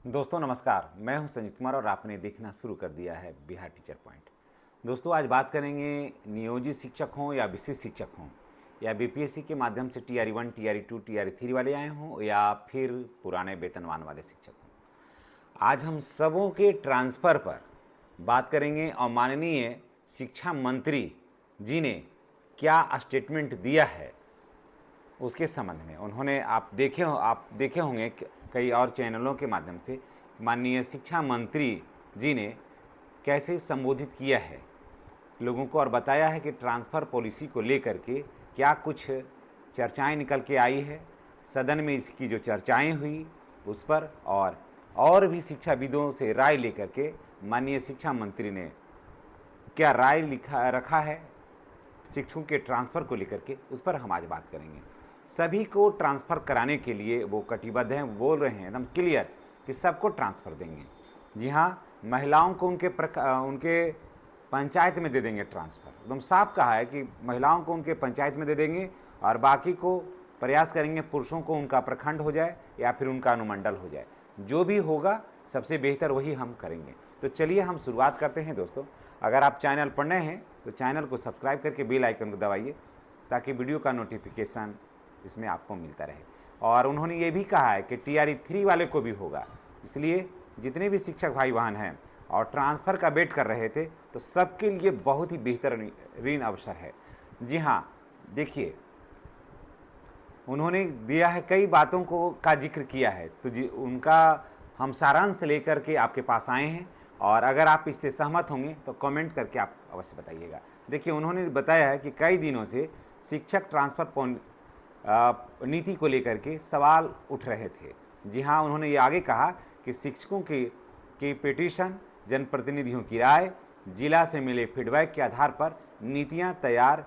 दोस्तों नमस्कार, मैं हूं संजीत कुमार और आपने देखना शुरू कर दिया है बिहार टीचर पॉइंट। दोस्तों आज बात करेंगे नियोजित शिक्षक हों या विशिष्ट शिक्षक हों या बीपीएससी के माध्यम से टीआरई 1, टीआरई 2, टीआरई 3 वाले आए हों या फिर पुराने वेतनमान वाले शिक्षक हों। आज हम सबों के ट्रांसफ़र पर बात करेंगे और माननीय शिक्षा मंत्री जी ने क्या स्टेटमेंट दिया है उसके संबंध में। उन्होंने आप देखे होंगे कई और चैनलों के माध्यम से माननीय शिक्षा मंत्री जी ने कैसे संबोधित किया है लोगों को और बताया है कि ट्रांसफ़र पॉलिसी को लेकर के क्या कुछ चर्चाएं निकल के आई है। सदन में इसकी जो चर्चाएं हुई उस पर और भी शिक्षाविदों से राय लेकर के माननीय शिक्षा मंत्री ने क्या राय रखा है शिक्षकों के ट्रांसफ़र को लेकर के, उस पर हम आज बात करेंगे। सभी को ट्रांसफ़र कराने के लिए वो कटिबद्ध हैं, बोल रहे हैं एकदम क्लियर कि सबको ट्रांसफ़र देंगे। जी हाँ, महिलाओं को उनके पंचायत में दे देंगे ट्रांसफ़र। एकदम साफ कहा है कि महिलाओं को उनके पंचायत में दे देंगे और बाकी को प्रयास करेंगे पुरुषों को उनका प्रखंड हो जाए या फिर उनका अनुमंडल हो जाए। जो भी होगा सबसे बेहतर वही हम करेंगे। तो चलिए हम शुरुआत करते हैं। दोस्तों अगर आप चैनल पर नए हैं तो चैनल को सब्सक्राइब करके बेल आइकन को दबाइए ताकि वीडियो का नोटिफिकेशन इसमें आपको मिलता रहे। और उन्होंने ये भी कहा है कि टीआरई 3 वाले को भी होगा, इसलिए जितने भी शिक्षक भाई बहन हैं और ट्रांसफ़र का वेट कर रहे थे तो सबके लिए बहुत ही बेहतरीन अवसर है। जी हाँ, देखिए उन्होंने दिया है, कई बातों का जिक्र किया है तो जी उनका हम सारांश लेकर के आपके पास आए हैं और अगर आप इससे सहमत होंगे तो कमेंट करके आप अवश्य बताइएगा। देखिए उन्होंने बताया है कि कई दिनों से शिक्षक ट्रांसफ़र नीति को लेकर के सवाल उठ रहे थे। जी हाँ, उन्होंने ये आगे कहा कि शिक्षकों की पिटीशन, जनप्रतिनिधियों की राय, जिला से मिले फीडबैक के आधार पर नीतियाँ तैयार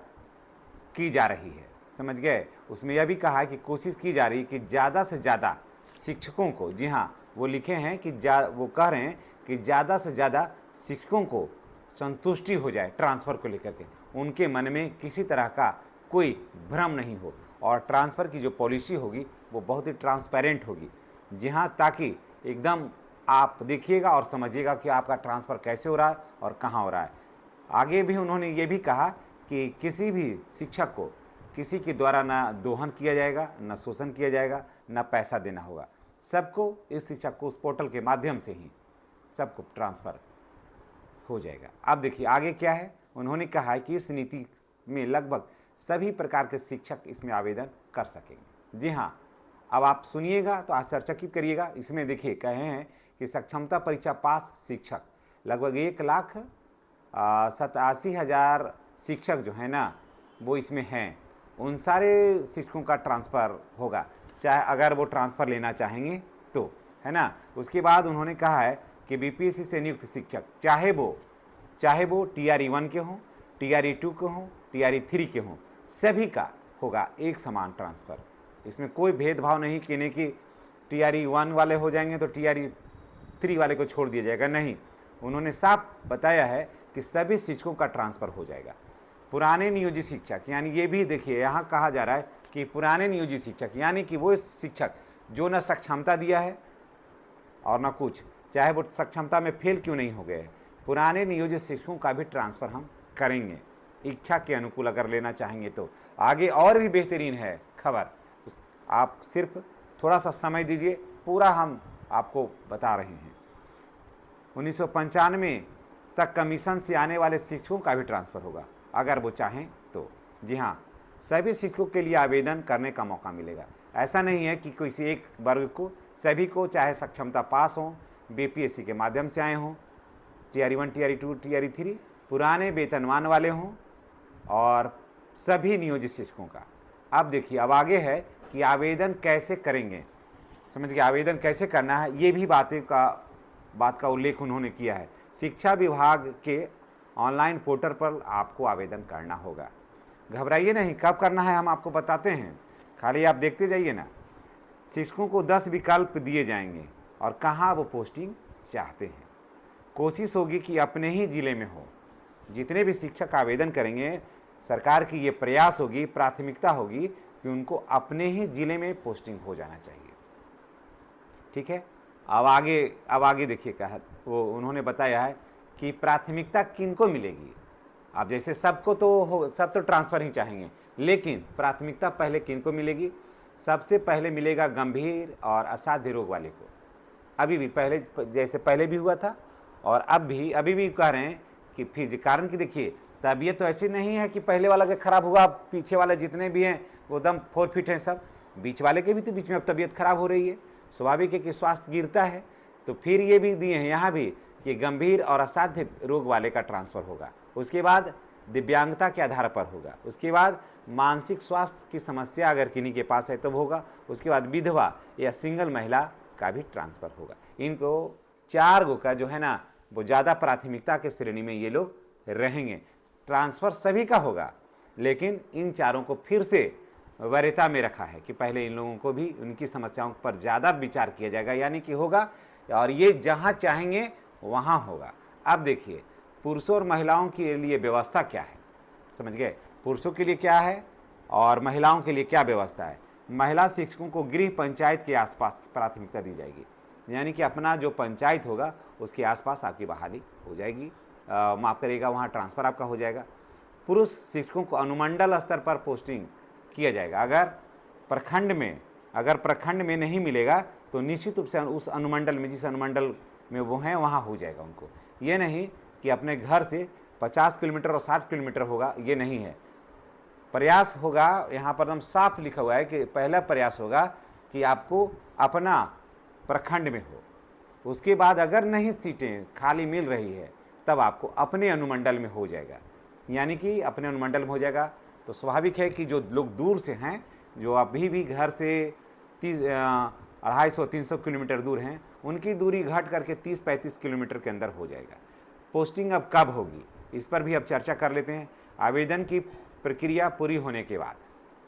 की जा रही है। समझ गए। उसमें यह भी कहा है कि कोशिश की जा रही है कि ज़्यादा से ज़्यादा शिक्षकों को, जी हाँ वो लिखे हैं कि वो कह रहे हैं कि ज़्यादा से ज़्यादा शिक्षकों को संतुष्टि हो जाए ट्रांसफ़र को लेकर के, उनके मन में किसी तरह का कोई भ्रम नहीं हो और ट्रांसफ़र की जो पॉलिसी होगी वो बहुत ही ट्रांसपेरेंट होगी। जी हाँ, ताकि एकदम आप देखिएगा और समझिएगा कि आपका ट्रांसफ़र कैसे हो रहा है और कहाँ हो रहा है। आगे भी उन्होंने ये भी कहा कि किसी भी शिक्षक को किसी के द्वारा ना दोहन किया जाएगा, ना शोषण किया जाएगा, ना पैसा देना होगा। सबको इस शिक्षक को उस पोर्टल के माध्यम से ही सबको ट्रांसफ़र हो जाएगा। अब देखिए आगे क्या है। उन्होंने कहा है कि इस नीति में लगभग सभी प्रकार के शिक्षक इसमें आवेदन कर सकेंगे। जी हाँ, अब आप सुनिएगा तो आश्चर्यचकित करिएगा। इसमें देखिए कहे हैं कि सक्षमता परीक्षा पास शिक्षक लगभग 1,87,000 शिक्षक जो है ना वो इसमें हैं। उन सारे शिक्षकों का ट्रांसफ़र होगा, चाहे अगर वो ट्रांसफ़र लेना चाहेंगे तो, है ना। उसके बाद उन्होंने कहा है कि बीपीएससी से नियुक्त शिक्षक चाहे वो टीआरई 1 के हों, टीआरई 2 के हों, टीआरई 3 के हों, सभी का होगा एक समान ट्रांसफ़र। इसमें कोई भेदभाव नहीं कहने कि टीआरई 1 वाले हो जाएंगे तो टीआरई 3 वाले को छोड़ दिया जाएगा, नहीं। उन्होंने साफ बताया है कि सभी शिक्षकों का ट्रांसफ़र हो जाएगा। पुराने नियोजित शिक्षक, यानी ये भी देखिए यहाँ कहा जा रहा है कि पुराने नियोजित शिक्षक यानी कि वो शिक्षक जो न सक्षमता दिया है और न कुछ, चाहे वो सक्षमता में फेल क्यों नहीं हो गए, पुराने नियोजित शिक्षकों का भी ट्रांसफ़र हम करेंगे इच्छा के अनुकूल अगर लेना चाहेंगे तो। आगे और भी बेहतरीन है खबर, आप सिर्फ थोड़ा सा समय दीजिए, पूरा हम आपको बता रहे हैं। 1995 तक कमीशन से आने वाले शिक्षकों का भी ट्रांसफ़र होगा अगर वो चाहें तो। जी हाँ, सभी शिक्षकों के लिए आवेदन करने का मौका मिलेगा। ऐसा नहीं है कि किसी एक वर्ग को, सभी को, चाहे सक्षमता पास हों, बीपीएससी के माध्यम से आए हों, टीआरई 1, टीआरई 2, टीआरई 3, पुराने वेतनमान वाले हों और सभी नियोजित शिक्षकों का। अब देखिए अब आगे है कि आवेदन कैसे करेंगे। समझ गए, आवेदन कैसे करना है, ये भी बात का उल्लेख उन्होंने किया है। शिक्षा विभाग के ऑनलाइन पोर्टल पर आपको आवेदन करना होगा। घबराइए नहीं, कब करना है हम आपको बताते हैं, खाली आप देखते जाइए ना। शिक्षकों को 10 विकल्प दिए जाएंगे और कहाँ वो पोस्टिंग चाहते हैं। कोशिश होगी कि अपने ही ज़िले में हो। जितने भी शिक्षक आवेदन करेंगे, सरकार की ये प्रयास होगी, प्राथमिकता होगी कि उनको अपने ही ज़िले में पोस्टिंग हो जाना चाहिए। ठीक है, अब आगे देखिए क्या है, वो उन्होंने बताया है कि प्राथमिकता किनको मिलेगी। अब जैसे सबको तो हो, सब तो ट्रांसफ़र ही चाहेंगे, लेकिन प्राथमिकता पहले किनको मिलेगी? सबसे पहले मिलेगा गंभीर और असाध्य रोग वाले को। अभी भी पहले जैसे पहले भी हुआ था और अभी भी कह रहे हैं कि फिर कारण कि देखिए तबीयत तो ऐसी नहीं है कि पहले वाला के खराब हुआ, पीछे वाले जितने भी हैं वो दम फोरफिट हैं सब, बीच वाले के भी तो बीच में अब तबीयत खराब हो रही है, स्वाभाविक है कि स्वास्थ्य गिरता है। तो फिर ये भी दिए हैं यहाँ भी कि गंभीर और असाध्य रोग वाले का ट्रांसफ़र होगा, उसके बाद दिव्यांगता के आधार पर होगा, उसके बाद मानसिक स्वास्थ्य की समस्या अगर किन्हीं के पास है तब होगा, उसके बाद विधवा या सिंगल महिला का भी ट्रांसफ़र होगा। इनको 4 गो का जो है ना वो ज़्यादा प्राथमिकता के श्रेणी में ये लोग रहेंगे। ट्रांसफ़र सभी का होगा, लेकिन इन चारों को फिर से वरीयता में रखा है कि पहले इन लोगों को भी उनकी समस्याओं पर ज़्यादा विचार किया जाएगा, यानी कि होगा और ये जहाँ चाहेंगे वहाँ होगा। अब देखिए पुरुषों और महिलाओं के लिए व्यवस्था क्या है, समझ गए? पुरुषों के लिए क्या है और महिलाओं के लिए क्या व्यवस्था है। महिला शिक्षकों को गृह पंचायत के आसपास प्राथमिकता दी जाएगी, यानी कि अपना जो पंचायत होगा उसके आसपास आपकी बहाली हो जाएगी, माफ़ करिएगा, वहाँ ट्रांसफ़र आपका हो जाएगा। पुरुष शिक्षकों को अनुमंडल स्तर पर पोस्टिंग किया जाएगा। अगर प्रखंड में नहीं मिलेगा तो निश्चित रूप से उस अनुमंडल में, जिस अनुमंडल में वो हैं वहाँ हो जाएगा उनको। ये नहीं कि अपने घर से 50 किलोमीटर और 60 किलोमीटर होगा, ये नहीं है। प्रयास होगा, यहाँ पर एकदम साफ लिखा हुआ है कि पहला प्रयास होगा कि आपको अपना प्रखंड में हो, उसके बाद अगर नहीं सीटें खाली मिल रही है तब आपको अपने अनुमंडल में हो जाएगा, यानी कि अपने अनुमंडल में हो जाएगा। तो स्वाभाविक है कि जो लोग दूर से हैं, जो अभी भी घर से 250-300 किलोमीटर दूर हैं, उनकी दूरी घट करके 30-35 किलोमीटर के अंदर हो जाएगा। पोस्टिंग अब कब होगी इस पर भी अब चर्चा कर लेते हैं। आवेदन की प्रक्रिया पूरी होने के बाद,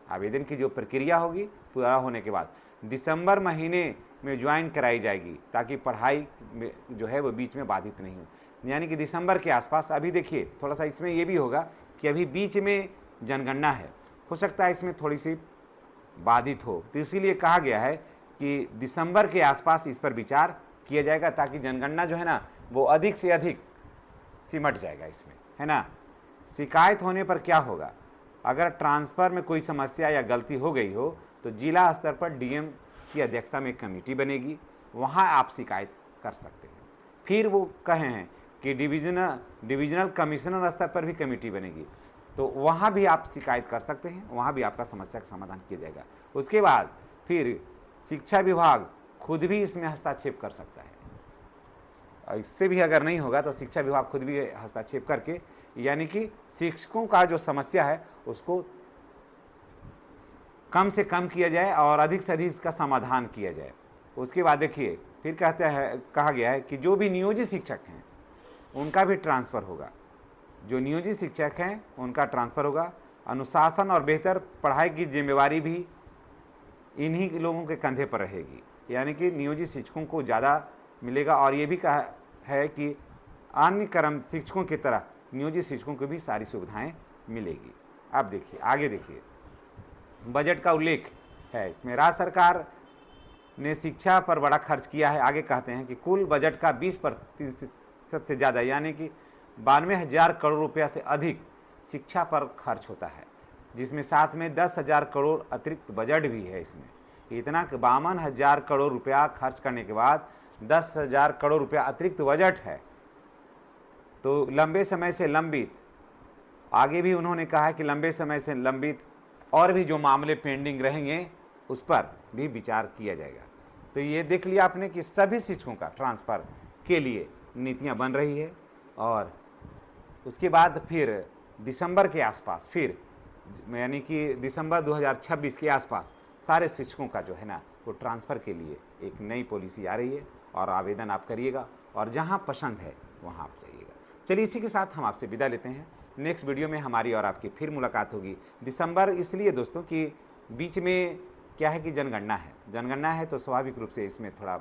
आवेदन की जो प्रक्रिया होगी पूरा होने के बाद दिसंबर महीने में ज्वाइन कराई जाएगी, ताकि पढ़ाई में जो है वो बीच में बाधित नहीं हो, यानी कि दिसंबर के आसपास। अभी देखिए थोड़ा सा इसमें ये भी होगा कि अभी बीच में जनगणना है, हो सकता है इसमें थोड़ी सी बाधित हो, तो इसीलिए कहा गया है कि दिसंबर के आसपास इस पर विचार किया जाएगा, ताकि जनगणना जो है ना वो अधिक से अधिक सिमट जाएगा इसमें, है ना। शिकायत होने पर क्या होगा? अगर ट्रांसफ़र में कोई समस्या या गलती हो गई हो तो जिला स्तर पर डीएम की अध्यक्षता में एक कमेटी बनेगी, वहाँ आप शिकायत कर सकते हैं। फिर वो कहे हैं कि डिविजनल कमिश्नर स्तर पर भी कमेटी बनेगी, तो वहाँ भी आप शिकायत कर सकते हैं, वहाँ भी आपका समस्या का समाधान किया जाएगा। उसके बाद फिर शिक्षा विभाग खुद भी इसमें हस्तक्षेप कर सकता है। इससे भी अगर नहीं होगा तो शिक्षा विभाग खुद भी हस्तक्षेप करके, यानी कि शिक्षकों का जो समस्या है उसको कम से कम किया जाए और अधिक से अधिक इसका समाधान किया जाए। उसके बाद देखिए फिर कहा गया है कि जो भी नियोजित शिक्षक हैं उनका भी ट्रांसफ़र होगा, जो नियोजित शिक्षक हैं उनका ट्रांसफ़र होगा। अनुशासन और बेहतर पढ़ाई की जिम्मेवारी भी इन्हीं लोगों के कंधे पर रहेगी, यानी कि नियोजित शिक्षकों को ज़्यादा मिलेगा। और ये भी कहा है कि अन्य कर्म शिक्षकों की तरह नियोजित शिक्षकों को भी सारी सुविधाएं मिलेगी। अब देखिए आगे देखिए, बजट का उल्लेख है इसमें। राज्य सरकार ने शिक्षा पर बड़ा खर्च किया है। आगे कहते हैं कि कुल बजट का 20% से ज़्यादा, यानी कि 92,000 करोड़ रुपया से अधिक शिक्षा पर खर्च होता है, जिसमें साथ में 10,000 करोड़ अतिरिक्त बजट भी है। इसमें इतना 52,000 करोड़ रुपया खर्च करने के बाद 10,000 करोड़ रुपया अतिरिक्त बजट है, तो लंबे समय से लंबित, आगे भी उन्होंने कहा है कि लंबे समय से लंबित और भी जो मामले पेंडिंग रहेंगे उस पर भी विचार किया जाएगा। तो ये देख लिया आपने कि सभी शिक्षकों का ट्रांसफ़र के लिए नीतियां बन रही है। और उसके बाद फिर दिसंबर के आसपास, फिर यानी कि दिसंबर 2026 के आसपास सारे शिक्षकों का जो है ना वो ट्रांसफ़र के लिए एक नई पॉलिसी आ रही है, और आवेदन आप करिएगा और जहां पसंद है वहां आप जाइएगा। चलिए इसी के साथ हम आपसे विदा लेते हैं। नेक्स्ट वीडियो में हमारी और आपकी फिर मुलाकात होगी। दिसंबर इसलिए दोस्तों कि बीच में क्या है कि जनगणना है तो स्वाभाविक रूप से इसमें थोड़ा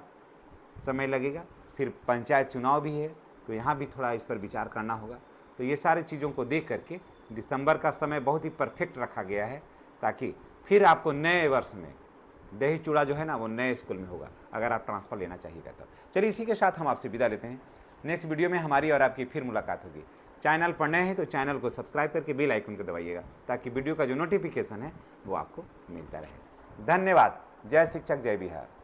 समय लगेगा। फिर पंचायत चुनाव भी है तो यहाँ भी थोड़ा इस पर विचार करना होगा। तो ये सारी चीज़ों को देख करके दिसंबर का समय बहुत ही परफेक्ट रखा गया है, ताकि फिर आपको नए वर्ष में दही चूड़ा जो है ना वो नए स्कूल में होगा, अगर आप ट्रांसफ़र लेना चाहिएगा तो। चलिए इसी के साथ हम आपसे विदा लेते हैं। नेक्स्ट वीडियो में हमारी और आपकी फिर मुलाकात होगी। चैनल पर नए हैं तो चैनल को सब्सक्राइब करके बेल आइकन को दबाइएगा, ताकि वीडियो का जो नोटिफिकेशन है वो आपको मिलता रहे। धन्यवाद। जय शिक्षक, जय बिहार।